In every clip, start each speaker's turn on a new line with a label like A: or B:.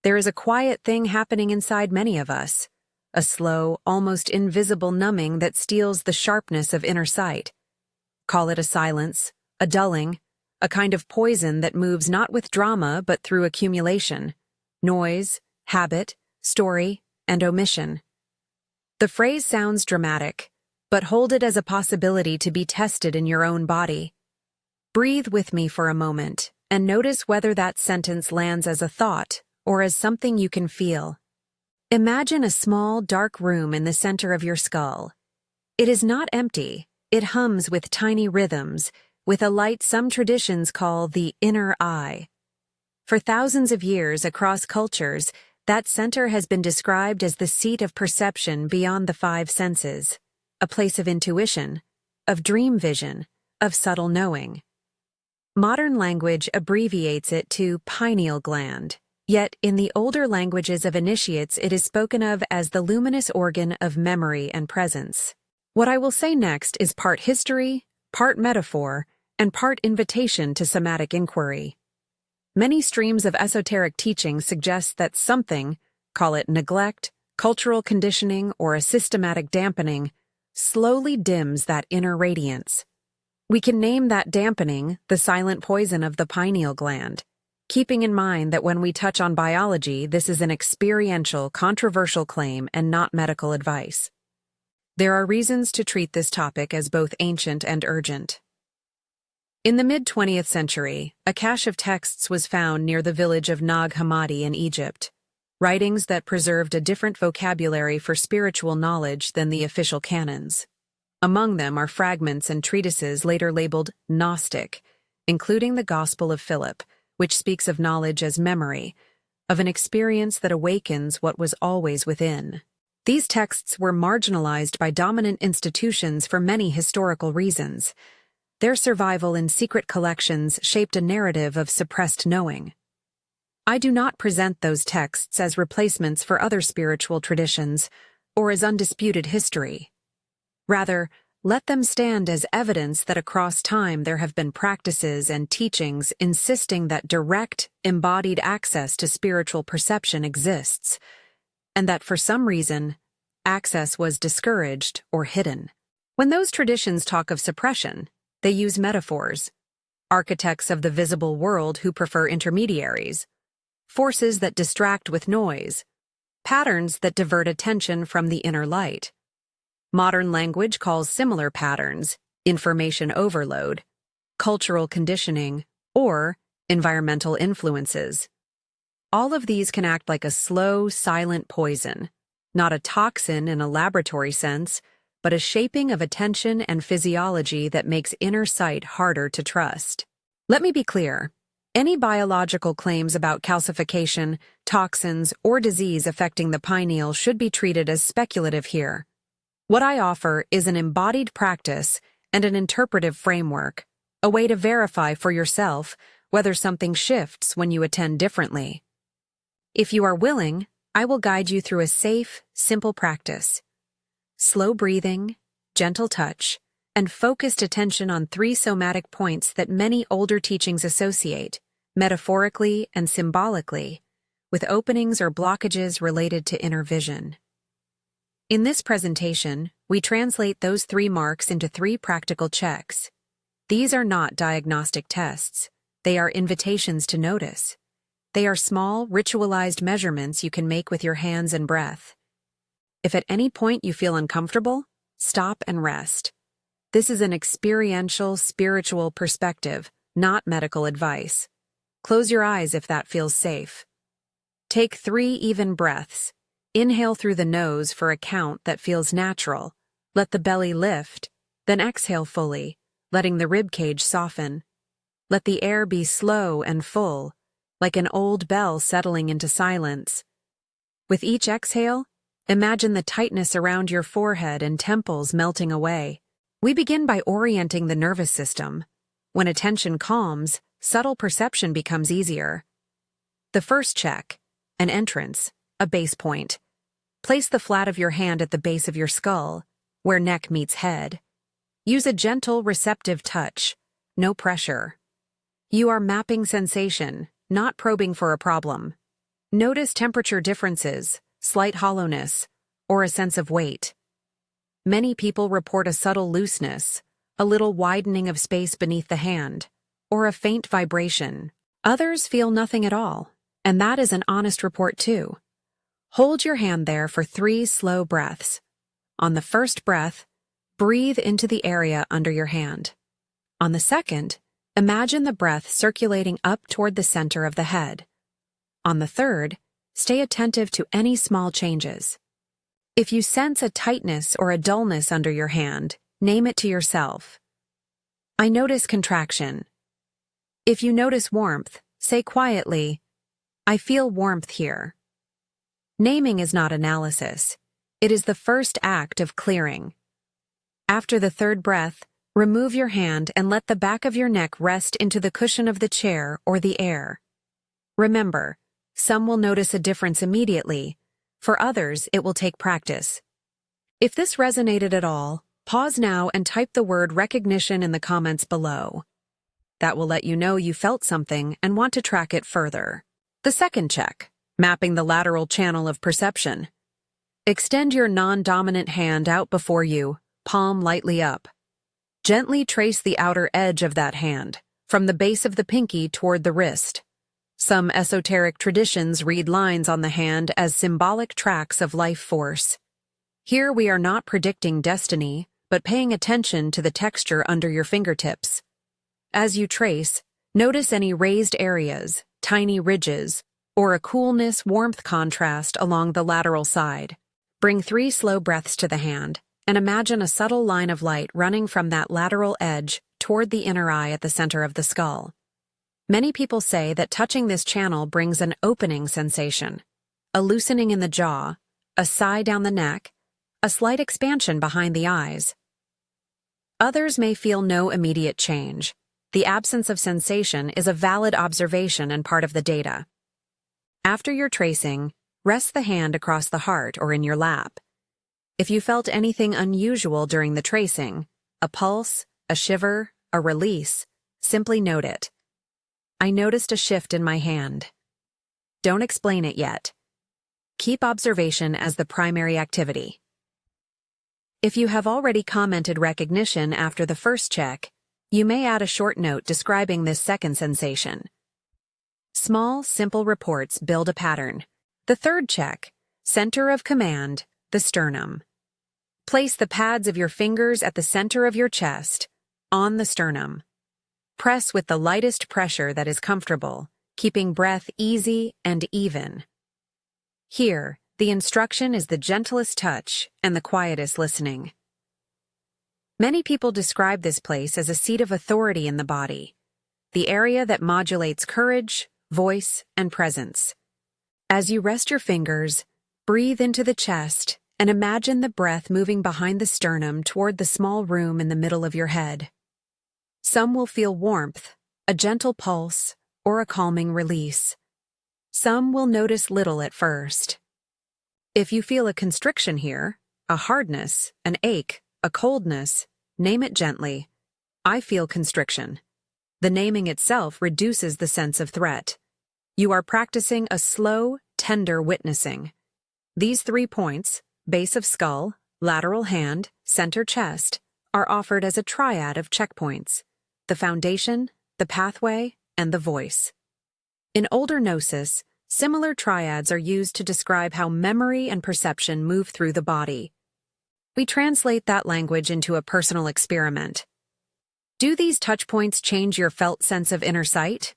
A: There is a quiet thing happening inside many of us, a slow, almost invisible numbing that steals the sharpness of inner sight. Call it a silence, a dulling, a kind of poison that moves not with drama but through accumulation, noise, habit, story, and omission. The phrase sounds dramatic, but hold it as a possibility to be tested in your own body. Breathe with me for a moment and notice whether that sentence lands as a thought or as something you can feel. Imagine a small, dark room in the center of your skull. It is not empty. It hums with tiny rhythms, with a light some traditions call the inner eye. For thousands of years across cultures, that center has been described as the seat of perception beyond the five senses, a place of intuition, of dream vision, of subtle knowing. Modern language abbreviates it to pineal gland, yet in the older languages of initiates it is spoken of as the luminous organ of memory and presence. What I will say next is part history, part metaphor, and part invitation to somatic inquiry. Many streams of esoteric teaching suggest that something, call it neglect, cultural conditioning, or a systematic dampening, slowly dims that inner radiance. We can name that dampening the silent poison of the pineal gland, keeping in mind that when we touch on biology, this is an experiential, controversial claim and not medical advice. There are reasons to treat this topic as both ancient and urgent. In the mid-20th century, a cache of texts was found near the village of Nag Hammadi in Egypt, writings that preserved a different vocabulary for spiritual knowledge than the official canons. Among them are fragments and treatises later labeled Gnostic, including the Gospel of Philip, which speaks of knowledge as memory, of an experience that awakens what was always within. These texts were marginalized by dominant institutions for many historical reasons. Their survival in secret collections shaped a narrative of suppressed knowing. I do not present those texts as replacements for other spiritual traditions or as undisputed history. Rather, let them stand as evidence that across time there have been practices and teachings insisting that direct, embodied access to spiritual perception exists, and that for some reason, access was discouraged or hidden. When those traditions talk of suppression, they use metaphors, architects of the visible world who prefer intermediaries, forces that distract with noise, patterns that divert attention from the inner light. Modern language calls similar patterns information overload, cultural conditioning, or environmental influences. All of these can act like a slow, silent poison, not a toxin in a laboratory sense, but a shaping of attention and physiology that makes inner sight harder to trust. Let me be clear. Any biological claims about calcification, toxins, or disease affecting the pineal should be treated as speculative here. What I offer is an embodied practice and an interpretive framework, a way to verify for yourself whether something shifts when you attend differently. If you are willing, I will guide you through a safe, simple practice. Slow breathing, gentle touch, and focused attention on three somatic points that many older teachings associate, metaphorically and symbolically, with openings or blockages related to inner vision. In this presentation, we translate those three marks into three practical checks. These are not diagnostic tests. They are invitations to notice. They are small, ritualized measurements you can make with your hands and breath. If at any point you feel uncomfortable, stop and rest. This is an experiential, spiritual perspective, not medical advice. Close your eyes if that feels safe. Take 3 even breaths. Inhale through the nose for a count that feels natural. Let the belly lift, then exhale fully, letting the ribcage soften. Let the air be slow and full, like an old bell settling into silence. With each exhale, imagine the tightness around your forehead and temples melting away. We begin by orienting the nervous system. When attention calms, subtle perception becomes easier. The first check, an entrance, a base point. Place the flat of your hand at the base of your skull, where neck meets head. Use a gentle, receptive touch, no pressure. You are mapping sensation, not probing for a problem. Notice temperature differences, slight hollowness, or a sense of weight. Many people report a subtle looseness, a little widening of space beneath the hand, or a faint vibration. Others feel nothing at all, and that is an honest report too. Hold your hand there for 3 slow breaths. On the first breath, breathe into the area under your hand. On the second, imagine the breath circulating up toward the center of the head. On the third, stay attentive to any small changes. If you sense a tightness or a dullness under your hand, name it to yourself. I notice contraction. If you notice warmth, say quietly, I feel warmth here. Naming is not analysis. It is the first act of clearing. After the third breath, remove your hand and let the back of your neck rest into the cushion of the chair or the air. Remember, some will notice a difference immediately. For others, it will take practice. If this resonated at all, pause now and type the word recognition in the comments below. That will let you know you felt something and want to track it further. The second check, mapping the lateral channel of perception. Extend your non-dominant hand out before you, palm lightly up. Gently trace the outer edge of that hand, from the base of the pinky toward the wrist. Some esoteric traditions read lines on the hand as symbolic tracks of life force. Here we are not predicting destiny, but paying attention to the texture under your fingertips. As you trace, notice any raised areas, tiny ridges, or a coolness-warmth contrast along the lateral side. Bring 3 slow breaths to the hand, and imagine a subtle line of light running from that lateral edge toward the inner eye at the center of the skull. Many people say that touching this channel brings an opening sensation, a loosening in the jaw, a sigh down the neck, a slight expansion behind the eyes. Others may feel no immediate change. The absence of sensation is a valid observation and part of the data. After your tracing, rest the hand across the heart or in your lap. If you felt anything unusual during the tracing, a pulse, a shiver, a release, simply note it. I noticed a shift in my hand. Don't explain it yet. Keep observation as the primary activity. If you have already commented recognition after the first check, you may add a short note describing this second sensation. Small, simple reports build a pattern. The third check, center of command, the sternum. Place the pads of your fingers at the center of your chest, on the sternum. Press with the lightest pressure that is comfortable, keeping breath easy and even. Here, the instruction is the gentlest touch and the quietest listening. Many people describe this place as a seat of authority in the body, the area that modulates courage, voice, and presence. As you rest your fingers, breathe into the chest and imagine the breath moving behind the sternum toward the small room in the middle of your head. Some will feel warmth, a gentle pulse, or a calming release. Some will notice little at first. If you feel a constriction here, a hardness, an ache, a coldness, name it gently. I feel constriction. The naming itself reduces the sense of threat. You are practicing a slow, tender witnessing. These 3 points, base of skull, lateral hand, center chest, are offered as a triad of checkpoints: the foundation, the pathway, and the voice. In older gnosis, similar triads are used to describe how memory and perception move through the body. We translate that language into a personal experiment. Do these touchpoints change your felt sense of inner sight?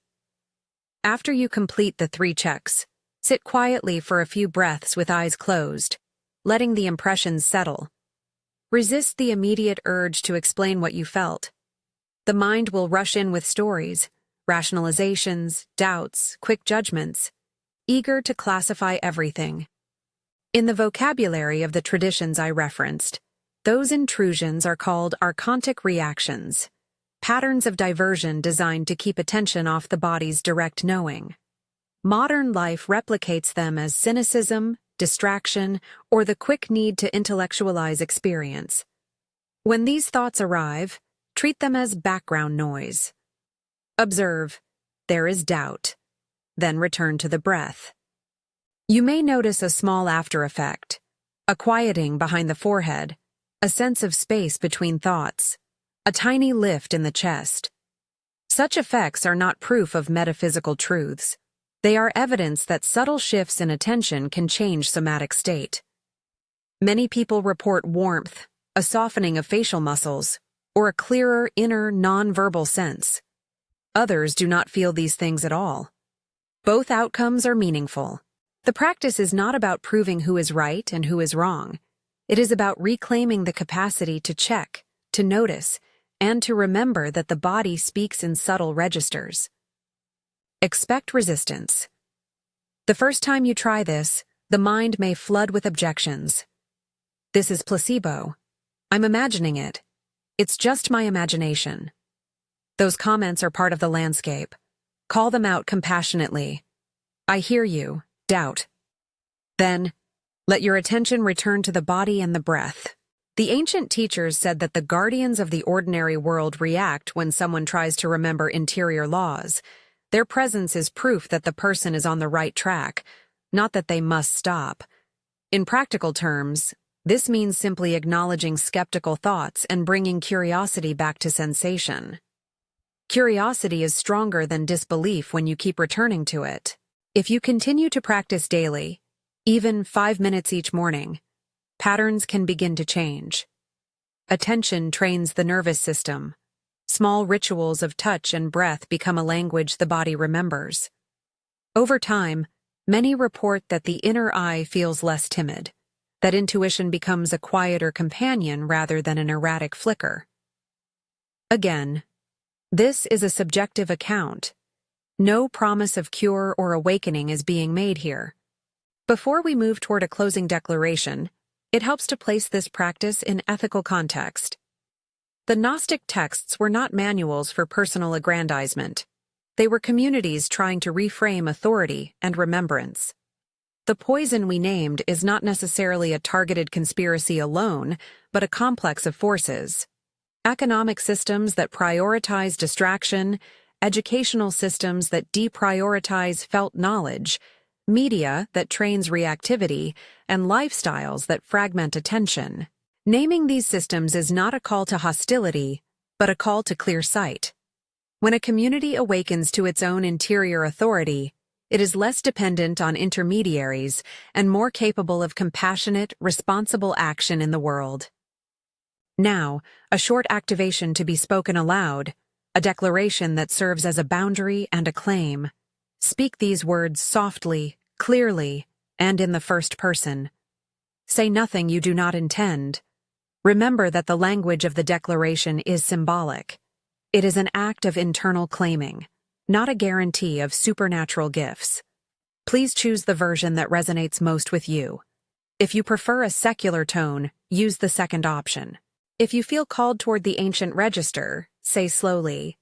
A: After you complete the 3 checks, sit quietly for a few breaths with eyes closed, letting the impressions settle. Resist the immediate urge to explain what you felt. The mind will rush in with stories, rationalizations, doubts, quick judgments, eager to classify everything. In the vocabulary of the traditions I referenced, those intrusions are called archontic reactions, patterns of diversion designed to keep attention off the body's direct knowing. Modern life replicates them as cynicism, distraction, or the quick need to intellectualize experience. When these thoughts arrive, treat them as background noise. Observe, there is doubt. Then return to the breath. You may notice a small after effect, a quieting behind the forehead, a sense of space between thoughts, a tiny lift in the chest. Such effects are not proof of metaphysical truths. They are evidence that subtle shifts in attention can change somatic state. Many people report warmth, a softening of facial muscles, or a clearer inner non-verbal sense. Others do not feel these things at all. Both outcomes are meaningful. The practice is not about proving who is right and who is wrong. It is about reclaiming the capacity to check, to notice, and to remember that the body speaks in subtle registers. Expect resistance. The first time you try this, the mind may flood with objections. This is placebo. I'm imagining it. It's just my imagination. Those comments are part of the landscape. Call them out compassionately. I hear you. Doubt. Then, let your attention return to the body and the breath. The ancient teachers said that the guardians of the ordinary world react when someone tries to remember interior laws. Their presence is proof that the person is on the right track, not that they must stop. In practical terms, this means simply acknowledging skeptical thoughts and bringing curiosity back to sensation. Curiosity is stronger than disbelief when you keep returning to it. If you continue to practice daily, even 5 minutes each morning, patterns can begin to change. Attention trains the nervous system. Small rituals of touch and breath become a language the body remembers. Over time, many report that the inner eye feels less timid, that intuition becomes a quieter companion rather than an erratic flicker. Again, this is a subjective account. No promise of cure or awakening is being made here. Before we move toward a closing declaration, it helps to place this practice in ethical context. The Gnostic texts were not manuals for personal aggrandizement. They were communities trying to reframe authority and remembrance. The poison we named is not necessarily a targeted conspiracy alone, but a complex of forces. Economic systems that prioritize distraction, educational systems that deprioritize felt knowledge, media that trains reactivity, and lifestyles that fragment attention. Naming these systems is not a call to hostility, but a call to clear sight. When a community awakens to its own interior authority, it is less dependent on intermediaries and more capable of compassionate, responsible action in the world. Now, a short activation to be spoken aloud, a declaration that serves as a boundary and a claim. Speak these words softly, clearly, and in the first person. Say nothing you do not intend. Remember that the language of the declaration is symbolic. It is an act of internal claiming, not a guarantee of supernatural gifts. Please choose the version that resonates most with you. If you prefer a secular tone, use the second option. If you feel called toward the ancient register, say slowly,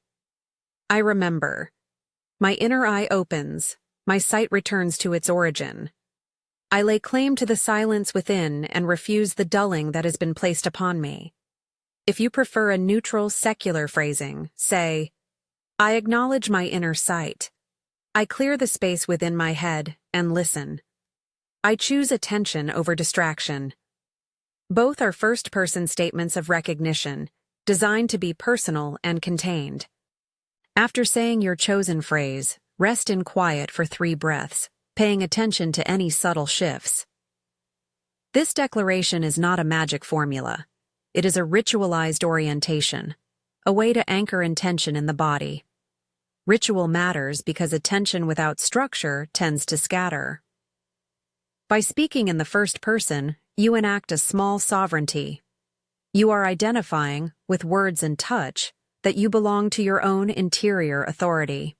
A: I remember. My inner eye opens, my sight returns to its origin. I lay claim to the silence within and refuse the dulling that has been placed upon me. If you prefer a neutral, secular phrasing, say, I acknowledge my inner sight. I clear the space within my head and listen. I choose attention over distraction. Both are first-person statements of recognition, designed to be personal and contained. After saying your chosen phrase, rest in quiet for 3 breaths, paying attention to any subtle shifts. This declaration is not a magic formula. It is a ritualized orientation, a way to anchor intention in the body. Ritual matters because attention without structure tends to scatter. By speaking in the first person, you enact a small sovereignty. You are identifying, with words and touch, that you belong to your own interior authority.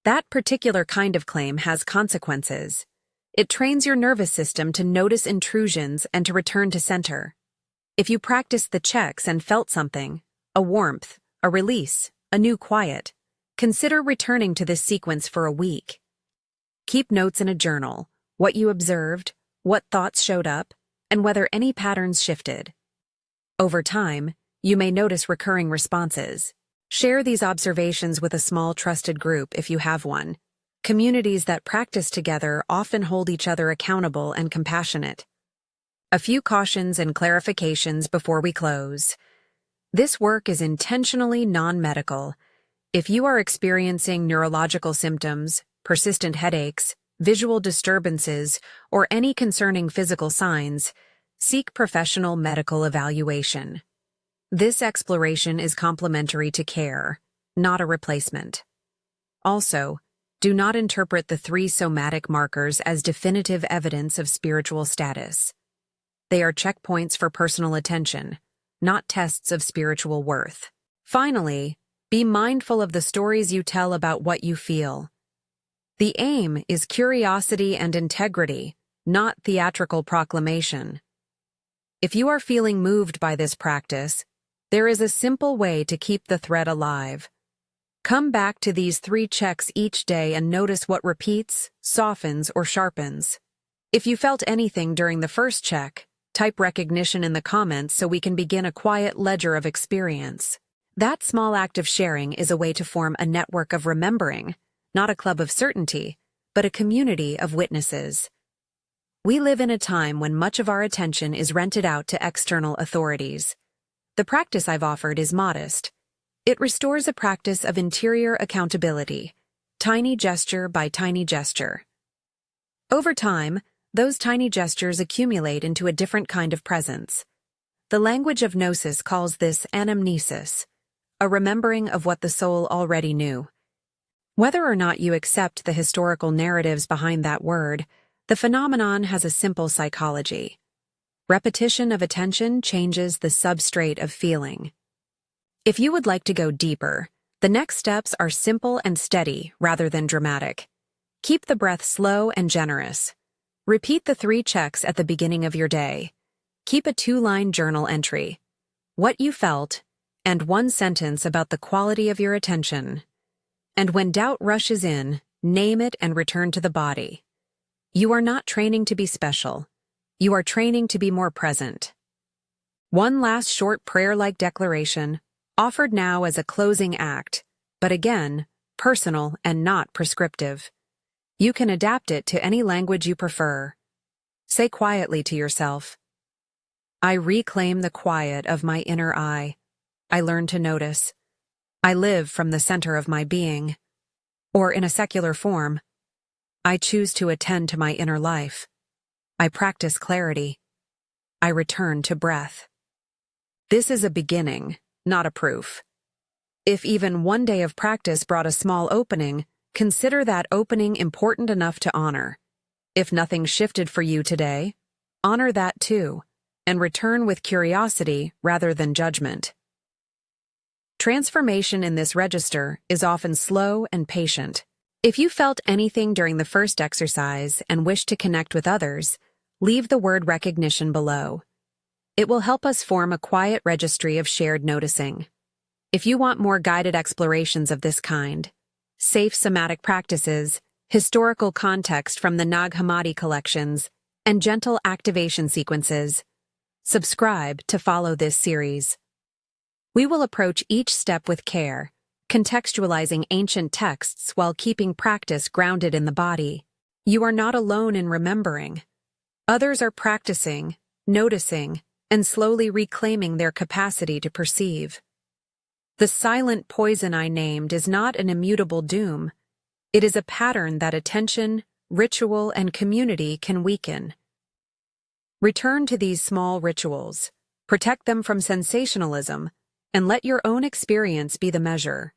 A: That particular kind of claim has consequences. It trains your nervous system to notice intrusions and to return to center. If you practiced the checks and felt something, a warmth, a release, a new quiet, consider returning to this sequence for a week. Keep notes in a journal, what you observed, what thoughts showed up, and whether any patterns shifted. Over time, you may notice recurring responses. Share these observations with a small trusted group if you have one. Communities that practice together often hold each other accountable and compassionate. A few cautions and clarifications before we close. This work is intentionally non-medical. If you are experiencing neurological symptoms, persistent headaches, visual disturbances, or any concerning physical signs, seek professional medical evaluation. This exploration is complementary to care, not a replacement. Also, do not interpret the 3 somatic markers as definitive evidence of spiritual status. They are checkpoints for personal attention, not tests of spiritual worth. Finally, be mindful of the stories you tell about what you feel. The aim is curiosity and integrity, not theatrical proclamation. If you are feeling moved by this practice, there is a simple way to keep the thread alive. Come back to these 3 checks each day and notice what repeats, softens, or sharpens. If you felt anything during the first check, type recognition in the comments so we can begin a quiet ledger of experience. That small act of sharing is a way to form a network of remembering, not a club of certainty, but a community of witnesses. We live in a time when much of our attention is rented out to external authorities. The practice I've offered is modest. It restores a practice of interior accountability, tiny gesture by tiny gesture. Over time, those tiny gestures accumulate into a different kind of presence. The language of gnosis calls this anamnesis, a remembering of what the soul already knew. Whether or not you accept the historical narratives behind that word, the phenomenon has a simple psychology. Repetition of attention changes the substrate of feeling. If you would like to go deeper, the next steps are simple and steady rather than dramatic. Keep the breath slow and generous. Repeat the 3 checks at the beginning of your day. Keep a 2-line journal entry. What you felt, and 1 sentence about the quality of your attention. And when doubt rushes in, name it and return to the body. You are not training to be special. You are training to be more present. One last short prayer-like declaration, offered now as a closing act, but again, personal and not prescriptive. You can adapt it to any language you prefer. Say quietly to yourself, I reclaim the quiet of my inner eye. I learn to notice. I live from the center of my being. Or in a secular form, I choose to attend to my inner life. I practice clarity. I return to breath. This is a beginning, not a proof. If even 1 day of practice brought a small opening, consider that opening important enough to honor. If nothing shifted for you today, honor that too, and return with curiosity rather than judgment. Transformation in this register is often slow and patient. If you felt anything during the first exercise and wish to connect with others, leave the word recognition below. It will help us form a quiet registry of shared noticing. If you want more guided explorations of this kind, safe somatic practices, historical context from the Nag Hammadi collections, and gentle activation sequences, subscribe to follow this series. We will approach each step with care, contextualizing ancient texts while keeping practice grounded in the body. You are not alone in remembering. Others are practicing, noticing, and slowly reclaiming their capacity to perceive. The silent poison I named is not an immutable doom. It is a pattern that attention, ritual, and community can weaken. Return to these small rituals, protect them from sensationalism, and let your own experience be the measure.